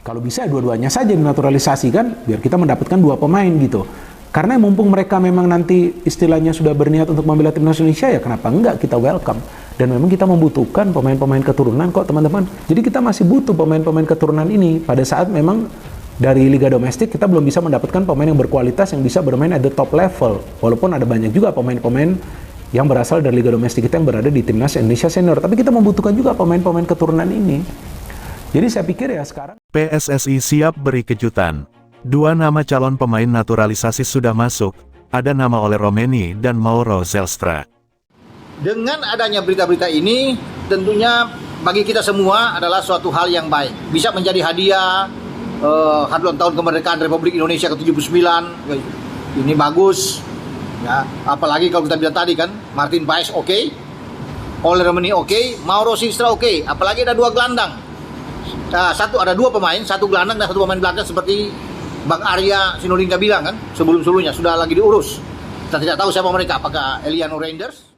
Kalau bisa dua-duanya saja dinaturalisasi kan, biar kita mendapatkan dua pemain gitu. Karena mumpung mereka memang nanti istilahnya sudah berniat untuk membela timnas Indonesia, ya kenapa enggak kita welcome. Dan memang kita membutuhkan pemain-pemain keturunan kok teman-teman. Jadi kita masih butuh pemain-pemain keturunan ini pada saat memang dari liga domestik kita belum bisa mendapatkan pemain yang berkualitas yang bisa bermain at the top level. Walaupun ada banyak juga pemain-pemain yang berasal dari liga domestik kita yang berada di timnas Indonesia senior. Tapi kita membutuhkan juga pemain-pemain keturunan ini. Jadi saya pikir ya sekarang PSSI siap beri kejutan. Dua nama calon pemain naturalisasi sudah masuk, ada nama Oleg Romeni dan Mauro Zelstra. Dengan adanya berita-berita ini, tentunya bagi kita semua adalah suatu hal yang baik. Bisa menjadi hadiah hari ulang tahun kemerdekaan Republik Indonesia ke-79. Ini bagus. Ya, apalagi kalau kita bilang tadi kan, Martin Paes oke, Oleg Romeni oke, Mauro Zelstra oke. Apalagi ada dua gelandang. Ada dua pemain, satu gelandang dan satu pemain belakang seperti Bang Arya Sinulinga bilang kan, sebelum-sebelumnya sudah lagi diurus. Kita tidak tahu siapa mereka, apakah Eliano Rangers?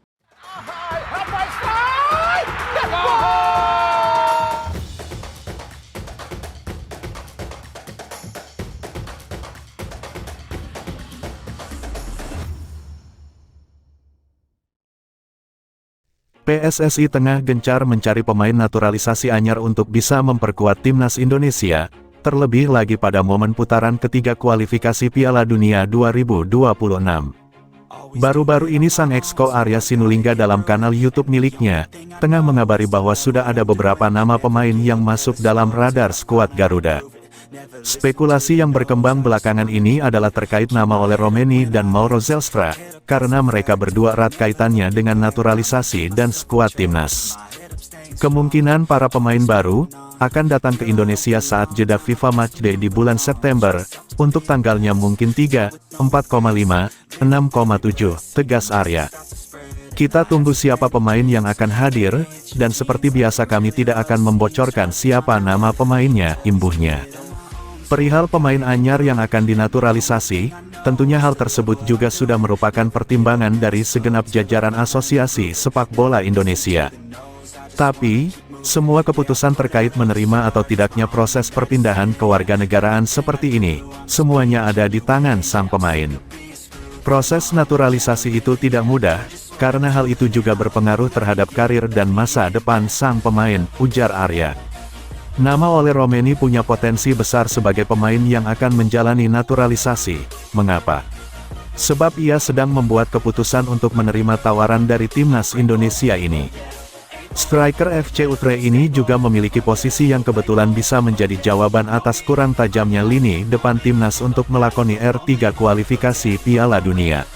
PSSI tengah gencar mencari pemain naturalisasi anyar untuk bisa memperkuat timnas Indonesia, terlebih lagi pada momen putaran ketiga kualifikasi Piala Dunia 2026. Baru-baru ini sang exco Arya Sinulinga dalam kanal YouTube miliknya, tengah mengabari bahwa sudah ada beberapa nama pemain yang masuk dalam radar skuad Garuda. Spekulasi yang berkembang belakangan ini adalah terkait nama Oleg Romeni dan Mauro Zelstra, karena mereka berdua erat kaitannya dengan naturalisasi dan skuad timnas. Kemungkinan para pemain baru akan datang ke Indonesia saat jeda FIFA Matchday di bulan September, untuk tanggalnya mungkin 3, 4,5, 6,7, tegas Arya. Kita tunggu siapa pemain yang akan hadir, dan seperti biasa kami tidak akan membocorkan siapa nama pemainnya, imbuhnya. Perihal pemain anyar yang akan dinaturalisasi, tentunya hal tersebut juga sudah merupakan pertimbangan dari segenap jajaran Asosiasi Sepak Bola Indonesia. Tapi, semua keputusan terkait menerima atau tidaknya proses perpindahan kewarganegaraan seperti ini, semuanya ada di tangan sang pemain. Proses naturalisasi itu tidak mudah, karena hal itu juga berpengaruh terhadap karir dan masa depan sang pemain, ujar Arya. Nama Oleg Romeni punya potensi besar sebagai pemain yang akan menjalani naturalisasi. Mengapa? Sebab ia sedang membuat keputusan untuk menerima tawaran dari timnas Indonesia ini. Striker FC Utrecht ini juga memiliki posisi yang kebetulan bisa menjadi jawaban atas kurang tajamnya lini depan timnas untuk melakoni R3 kualifikasi Piala Dunia.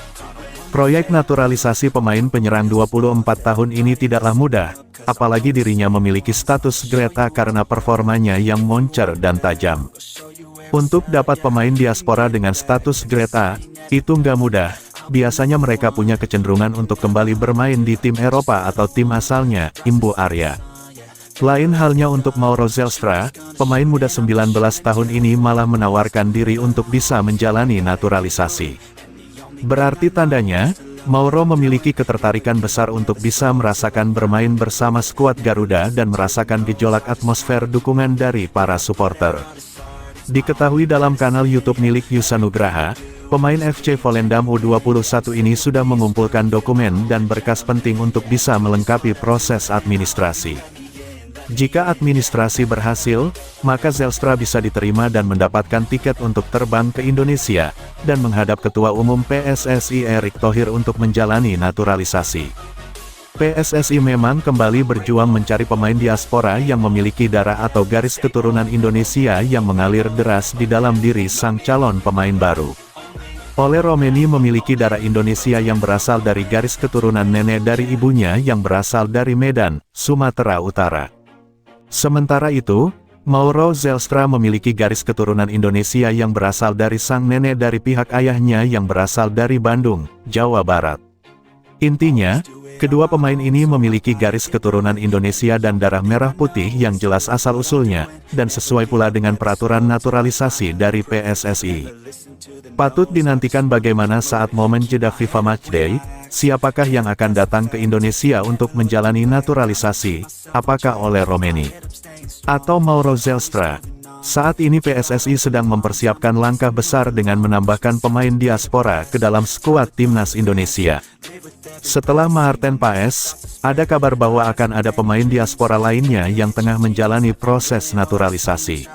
Proyek naturalisasi pemain penyerang 24 tahun ini tidaklah mudah, apalagi dirinya memiliki status Greta karena performanya yang moncer dan tajam. Untuk dapat pemain diaspora dengan status Greta, itu nggak mudah. Biasanya mereka punya kecenderungan untuk kembali bermain di tim Eropa atau tim asalnya, imbuh Arya. Lain halnya untuk Mauro Zelstra, pemain muda 19 tahun ini malah menawarkan diri untuk bisa menjalani naturalisasi. Berarti tandanya, Mauro memiliki ketertarikan besar untuk bisa merasakan bermain bersama skuad Garuda dan merasakan gejolak atmosfer dukungan dari para supporter. Diketahui dalam kanal YouTube milik Yusanugraha, pemain FC Volendam U21 ini sudah mengumpulkan dokumen dan berkas penting untuk bisa melengkapi proses administrasi. Jika administrasi berhasil, maka Zelstra bisa diterima dan mendapatkan tiket untuk terbang ke Indonesia, dan menghadap Ketua Umum PSSI Erick Thohir untuk menjalani naturalisasi. PSSI memang kembali berjuang mencari pemain diaspora yang memiliki darah atau garis keturunan Indonesia yang mengalir deras di dalam diri sang calon pemain baru. Oleg Romeni memiliki darah Indonesia yang berasal dari garis keturunan nenek dari ibunya yang berasal dari Medan, Sumatera Utara. Sementara itu, Mauro Zelstra memiliki garis keturunan Indonesia yang berasal dari sang nenek dari pihak ayahnya yang berasal dari Bandung, Jawa Barat. Intinya, kedua pemain ini memiliki garis keturunan Indonesia dan darah merah putih yang jelas asal-usulnya, dan sesuai pula dengan peraturan naturalisasi dari PSSI. Patut dinantikan bagaimana saat momen jeda FIFA Matchday, siapakah yang akan datang ke Indonesia untuk menjalani naturalisasi, apakah Oleg Romeni atau Mauro Zelstra? Saat ini PSSI sedang mempersiapkan langkah besar dengan menambahkan pemain diaspora ke dalam skuad timnas Indonesia. Setelah Maarten Paes, ada kabar bahwa akan ada pemain diaspora lainnya yang tengah menjalani proses naturalisasi.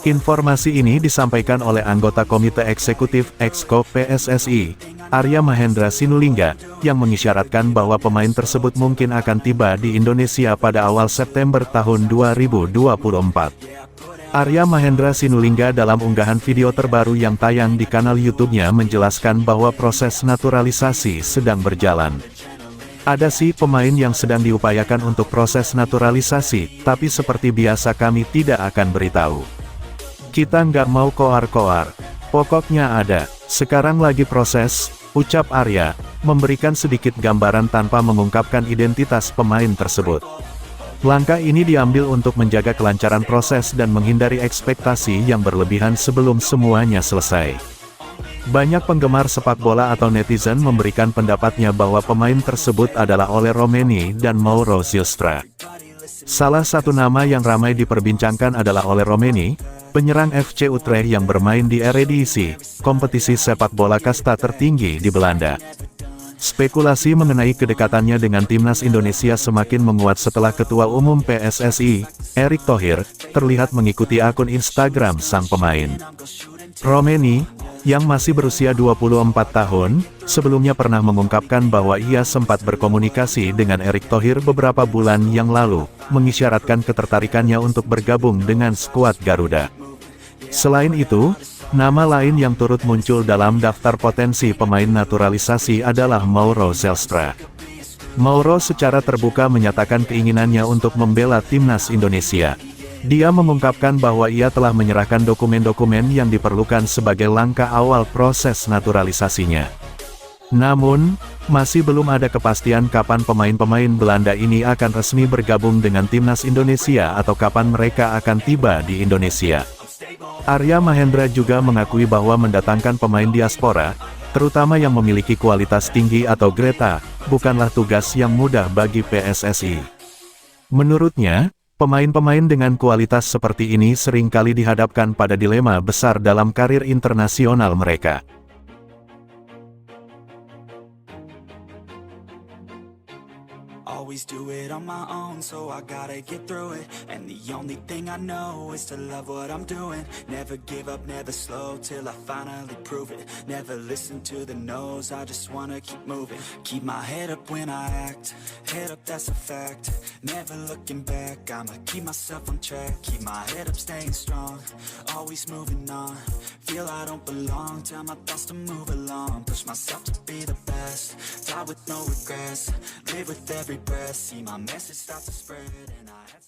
Informasi ini disampaikan oleh anggota Komite Eksekutif Exco PSSI, Arya Mahendra Sinulinga, yang mengisyaratkan bahwa pemain tersebut mungkin akan tiba di Indonesia pada awal September tahun 2024. Arya Mahendra Sinulinga dalam unggahan video terbaru yang tayang di kanal YouTube-nya menjelaskan bahwa proses naturalisasi sedang berjalan. Ada sih pemain yang sedang diupayakan untuk proses naturalisasi, tapi seperti biasa kami tidak akan beritahu. Kita nggak mau koar-koar. Pokoknya ada. Sekarang lagi proses, ucap Arya, memberikan sedikit gambaran tanpa mengungkapkan identitas pemain tersebut. Langkah ini diambil untuk menjaga kelancaran proses dan menghindari ekspektasi yang berlebihan sebelum semuanya selesai. Banyak penggemar sepak bola atau netizen memberikan pendapatnya bahwa pemain tersebut adalah Ole Romeni dan Mauro Zylstra. Salah satu nama yang ramai diperbincangkan adalah Ole Romeni, penyerang FC Utrecht yang bermain di Eredivisie, kompetisi sepak bola kasta tertinggi di Belanda. Spekulasi mengenai kedekatannya dengan timnas Indonesia semakin menguat setelah Ketua Umum PSSI, Erick Thohir, terlihat mengikuti akun Instagram sang pemain. Romeni, yang masih berusia 24 tahun, sebelumnya pernah mengungkapkan bahwa ia sempat berkomunikasi dengan Erick Thohir beberapa bulan yang lalu, mengisyaratkan ketertarikannya untuk bergabung dengan skuad Garuda. Selain itu, nama lain yang turut muncul dalam daftar potensi pemain naturalisasi adalah Mauro Zylstra. Mauro secara terbuka menyatakan keinginannya untuk membela timnas Indonesia. Dia mengungkapkan bahwa ia telah menyerahkan dokumen-dokumen yang diperlukan sebagai langkah awal proses naturalisasinya. Namun, masih belum ada kepastian kapan pemain-pemain Belanda ini akan resmi bergabung dengan timnas Indonesia atau kapan mereka akan tiba di Indonesia. Arya Mahendra juga mengakui bahwa mendatangkan pemain diaspora, terutama yang memiliki kualitas tinggi atau grade A, bukanlah tugas yang mudah bagi PSSI. Menurutnya, pemain-pemain dengan kualitas seperti ini seringkali dihadapkan pada dilema besar dalam karir internasional mereka. Always do it on my own, so I gotta get through it. And the only thing I know is to love what I'm doing. Never give up, never slow, till I finally prove it. Never listen to the no's, I just wanna keep moving. Keep my head up when I act, head up, that's a fact. Never looking back, I'ma keep myself on track. Keep my head up, staying strong, always moving on. Feel I don't belong, tell my thoughts to move along. Push myself to be the best, die with no regrets. Live with every breath, see my message start to spread, and I had